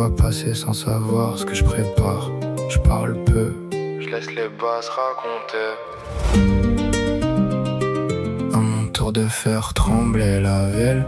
vois passer sans savoir ce que je prépare. Je parle peu, je laisse les basses raconter. À mon tour de faire trembler la ville.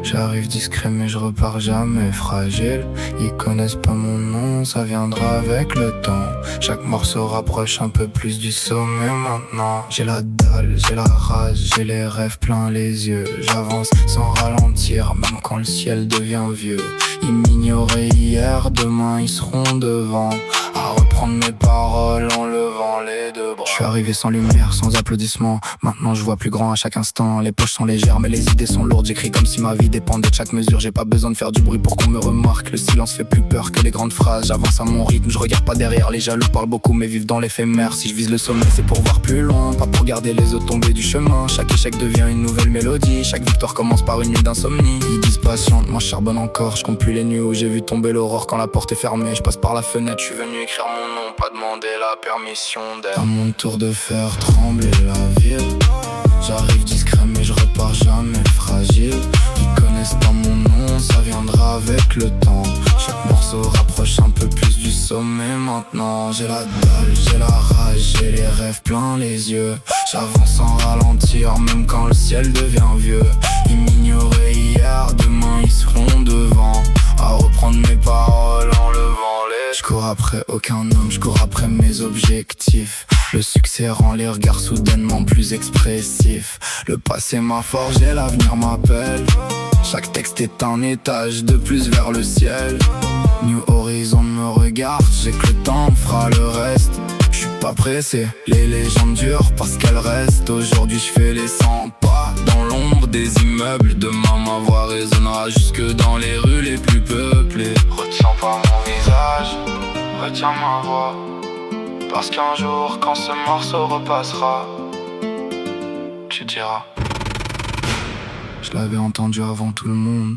J'arrive discret mais je repars jamais fragile. Ils connaissent pas mon nom, ça viendra avec le temps. Chaque morceau rapproche un peu plus du sommet maintenant. J'ai la dalle, j'ai la rage, j'ai les rêves plein les yeux. J'avance sans ralentir, même quand le ciel devient vieux. Ils m'ignoraient hier, demain ils seront devant. À reprendre mes paroles en levant les deux bras. Je suis arrivé sans lumière, sans applaudissements. Maintenant je vois plus grand à chaque instant. Les poches sont légères mais les idées sont lourdes. J'écris comme si ma vie dépendait de chaque mesure. J'ai pas besoin de faire du bruit pour qu'on me remarque. Le silence fait plus peur que les grandes phrases. J'avance à mon rythme, je regarde pas derrière. Les jaloux parlent beaucoup mais vivent dans l'éphémère. Si je vise le sommet c'est pour voir plus loin, pas pour garder les autres tomber du chemin. Chaque échec devient une nouvelle mélodie. Chaque victoire commence par une nuit d'insomnie. Ils disent patiente, moi je charbonne encore. Je compte plus les nuits où j'ai vu tomber l'aurore quand la porte est fermée. Je passe par la fenêtre, je suis venu écrire mon nom, pas demander la permission d'elle. À mon tour de faire trembler la ville. J'arrive discret mais je repars jamais fragile. Ils connaissent pas mon nom, ça viendra avec le temps. Chaque morceau rapproche un peu plus du sommet maintenant. J'ai la dalle, j'ai la rage, j'ai les rêves plein les yeux. J'avance sans ralentir même quand le ciel devient vieux. Ils m'ignoraient hier, demain ils seront devant. À reprendre mes paroles en levant les... Je cours après aucun homme, je cours après mes objectifs. Le succès rend les regards soudainement plus expressifs. Le passé m'a forgé, l'avenir m'appelle. Chaque texte est un étage de plus vers le ciel. New Horizon me regarde, j'ai que le temps fera le reste. Je suis pas pressé, les légendes durent parce qu'elles restent. Aujourd'hui je fais les 100 pas dans l'ombre des immeubles. Demain ma voix résonnera jusque dans les rues les plus peuplées. Retiens pas mon visage, retiens ma voix. Parce qu'un jour quand ce morceau repassera, tu diras: je l'avais entendu avant tout le monde.